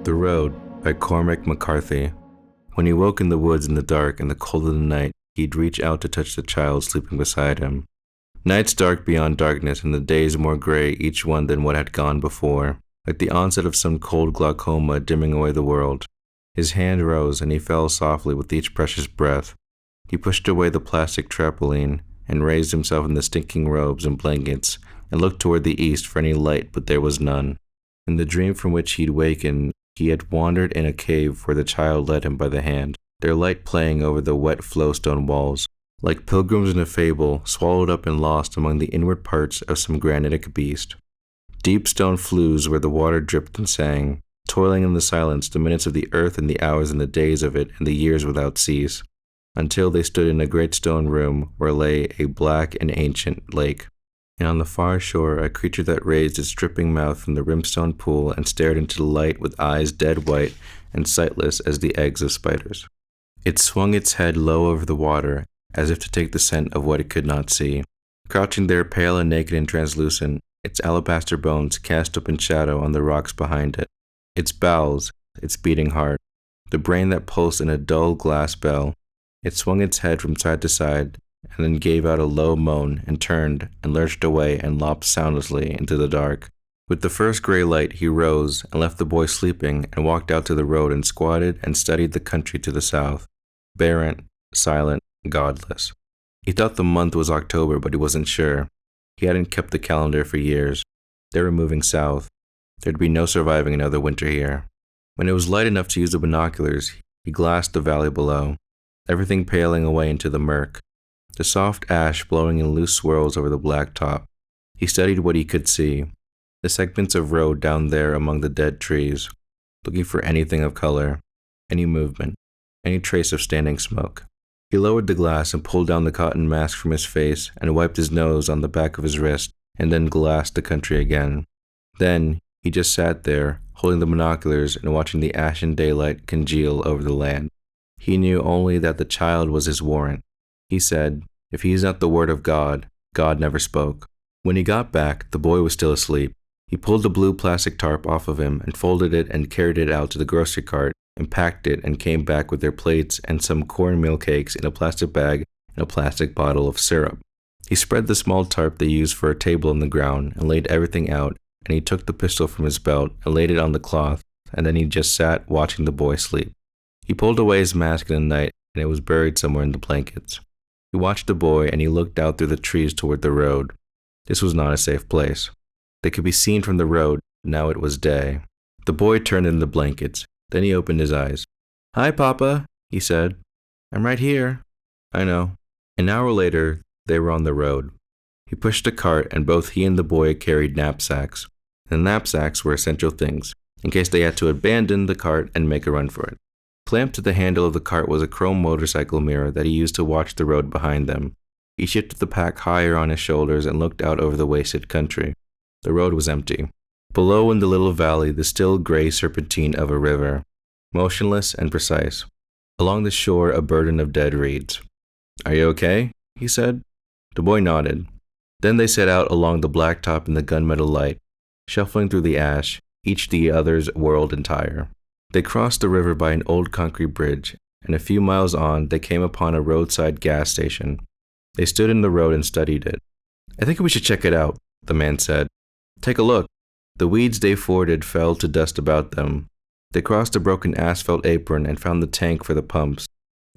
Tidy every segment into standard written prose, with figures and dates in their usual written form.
The Road by Cormac McCarthy. When he woke in the woods in the dark and the cold of the night, he'd reach out to touch the child sleeping beside him. Nights dark beyond darkness and the days more gray each one than what had gone before, like the onset of some cold glaucoma dimming away the world. His hand rose and he fell softly with each precious breath. He pushed away the plastic trampoline and raised himself in the stinking robes and blankets and looked toward the east for any light, but there was none. In the dream from which he'd wakened, he had wandered in a cave where the child led him by the hand, their light playing over the wet flowstone walls, like pilgrims in a fable, swallowed up and lost among the inward parts of some granitic beast. Deep stone flues where the water dripped and sang, toiling in the silence the minutes of the earth and the hours and the days of it and the years without cease, until they stood in a great stone room where lay a black and ancient lake, and on the far shore a creature that raised its dripping mouth from the rimstone pool and stared into the light with eyes dead white and sightless as the eggs of spiders. It swung its head low over the water, as if to take the scent of what it could not see. Crouching there pale and naked and translucent, its alabaster bones cast up in shadow on the rocks behind it, its bowels, its beating heart, the brain that pulsed in a dull glass bell. It swung its head from side to side, and then gave out a low moan and turned and lurched away and lopped soundlessly into the dark. With the first gray light, he rose and left the boy sleeping and walked out to the road and squatted and studied the country to the south, barren, silent, godless. He thought the month was October, but he wasn't sure. He hadn't kept the calendar for years. They were moving south. There'd be no surviving another winter here. When it was light enough to use the binoculars, he glassed the valley below, everything paling away into the murk, the soft ash blowing in loose swirls over the black top. He studied what he could see, the segments of road down there among the dead trees, looking for anything of color, any movement, any trace of standing smoke. He lowered the glass and pulled down the cotton mask from his face and wiped his nose on the back of his wrist and then glassed the country again. Then he just sat there, holding the binoculars and watching the ashen daylight congeal over the land. He knew only that the child was his warrant. He said, "If he is not the word of God, God never spoke." When he got back, the boy was still asleep. He pulled the blue plastic tarp off of him and folded it and carried it out to the grocery cart and packed it and came back with their plates and some cornmeal cakes in a plastic bag and a plastic bottle of syrup. He spread the small tarp they used for a table on the ground and laid everything out, and he took the pistol from his belt and laid it on the cloth, and then he just sat watching the boy sleep. He pulled away his mask in the night, and it was buried somewhere in the blankets. He watched the boy and he looked out through the trees toward the road. This was not a safe place. They could be seen from the road, now it was day. The boy turned in the blankets. Then he opened his eyes. "Hi, Papa," he said. "I'm right here." "I know." An hour later, they were on the road. He pushed a cart and both he and the boy carried knapsacks. The knapsacks were essential things, in case they had to abandon the cart and make a run for it. Clamped to the handle of the cart was a chrome motorcycle mirror that he used to watch the road behind them. He shifted the pack higher on his shoulders and looked out over the wasted country. The road was empty. Below in the little valley, the still gray serpentine of a river, motionless and precise. Along the shore, a burden of dead reeds. "Are you okay?" he said. The boy nodded. Then they set out along the blacktop in the gunmetal light, shuffling through the ash, each the other's world entire. They crossed the river by an old concrete bridge, and a few miles on, they came upon a roadside gas station. They stood in the road and studied it. "I think we should check it out," the man said. "Take a look." The weeds they forded fell to dust about them. They crossed a broken asphalt apron and found the tank for the pumps.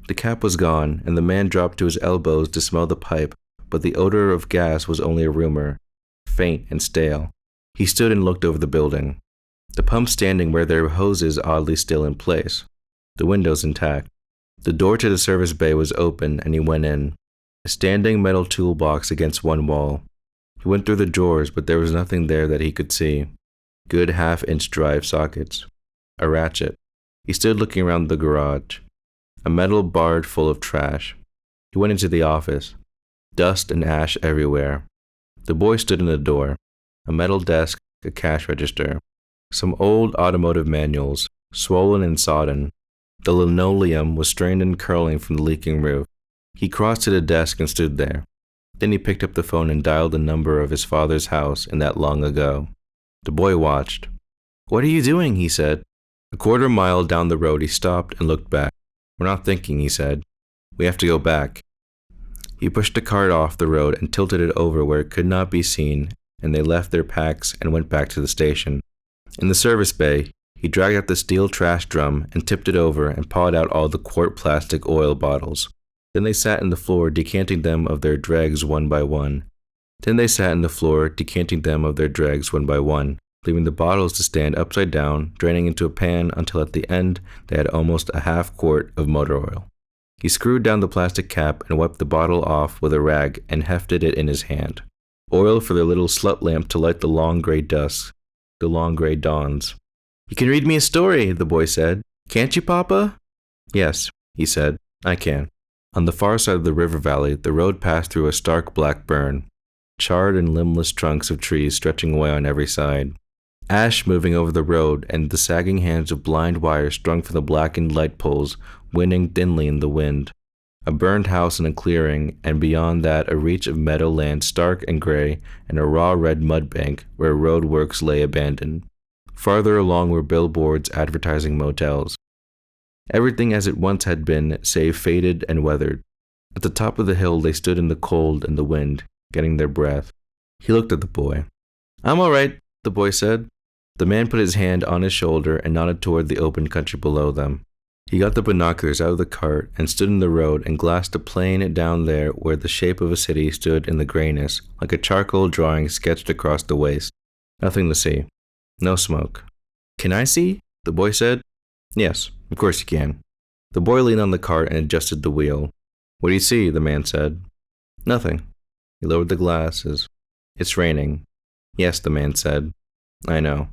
The cap was gone, and the man dropped to his elbows to smell the pipe, but the odor of gas was only a rumor, faint and stale. He stood and looked over the building. The pumps standing where their hoses oddly still in place. The windows intact. The door to the service bay was open, and he went in. A standing metal toolbox against one wall. He went through the drawers, but there was nothing there that he could see. Good half-inch drive sockets. A ratchet. He stood looking around the garage. A metal barred full of trash. He went into the office. Dust and ash everywhere. The boy stood in the door. A metal desk, a cash register. Some old automotive manuals, swollen and sodden. The linoleum was strained and curling from the leaking roof. He crossed to the desk and stood there. Then he picked up the phone and dialed the number of his father's house in that long ago. The boy watched. "What are you doing?" he said. A quarter mile down the road, he stopped and looked back. "We're not thinking," he said. "We have to go back." He pushed the cart off the road and tilted it over where it could not be seen, and they left their packs and went back to the station. In the service bay, he dragged out the steel trash drum and tipped it over and pawed out all the quart plastic oil bottles. Then they sat on the floor, decanting them of their dregs one by one. leaving the bottles to stand upside down, draining into a pan until at the end they had almost a half quart of motor oil. He screwed down the plastic cap and wiped the bottle off with a rag and hefted it in his hand. Oil for their little slut lamp to light the long gray dawns. "You can read me a story," the boy said. "Can't you, Papa?" "Yes," he said, "I can." On the far side of the river valley, the road passed through a stark black burn, charred and limbless trunks of trees stretching away on every side. Ash moving over the road, and the sagging hands of blind wires strung from the blackened light poles, winning thinly in the wind. A burned house in a clearing, and beyond that a reach of meadow land stark and gray, and a raw red mud bank where road works lay abandoned. Farther along were billboards advertising motels. Everything as it once had been, save faded and weathered. At the top of the hill they stood in the cold and the wind, getting their breath. He looked at the boy. "I'm all right," the boy said. The man put his hand on his shoulder and nodded toward the open country below them. He got the binoculars out of the cart and stood in the road and glassed a plain down there where the shape of a city stood in the grayness, like a charcoal drawing sketched across the waste. Nothing to see. No smoke. "Can I see?" the boy said. "Yes, of course you can." The boy leaned on the cart and adjusted the wheel. "What do you see?" the man said. "Nothing." He lowered the glasses. "It's raining." "Yes," the man said. "I know."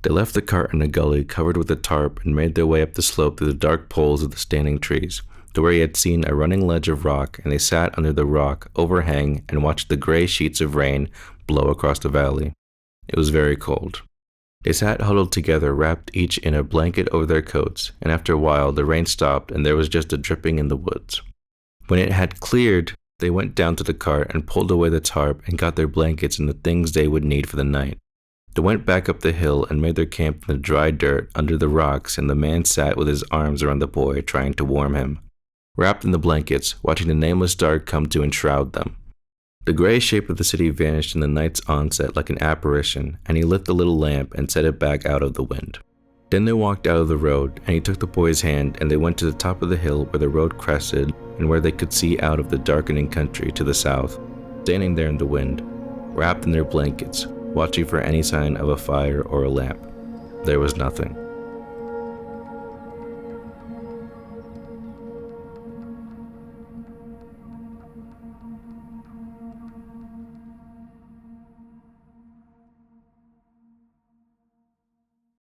They left the cart in a gully covered with a tarp and made their way up the slope through the dark poles of the standing trees, to where he had seen a running ledge of rock, and they sat under the rock overhang and watched the gray sheets of rain blow across the valley. It was very cold. They sat huddled together, wrapped each in a blanket over their coats, and after a while the rain stopped and there was just a dripping in the woods. When it had cleared, they went down to the cart and pulled away the tarp and got their blankets and the things they would need for the night. They went back up the hill and made their camp in the dry dirt under the rocks, and the man sat with his arms around the boy, trying to warm him. Wrapped in the blankets, watching the nameless dark come to enshroud them. The gray shape of the city vanished in the night's onset like an apparition, and he lit the little lamp and set it back out of the wind. Then they walked out of the road, and he took the boy's hand, and they went to the top of the hill where the road crested and where they could see out of the darkening country to the south, standing there in the wind, wrapped in their blankets, watching for any sign of a fire or a lamp. There was nothing.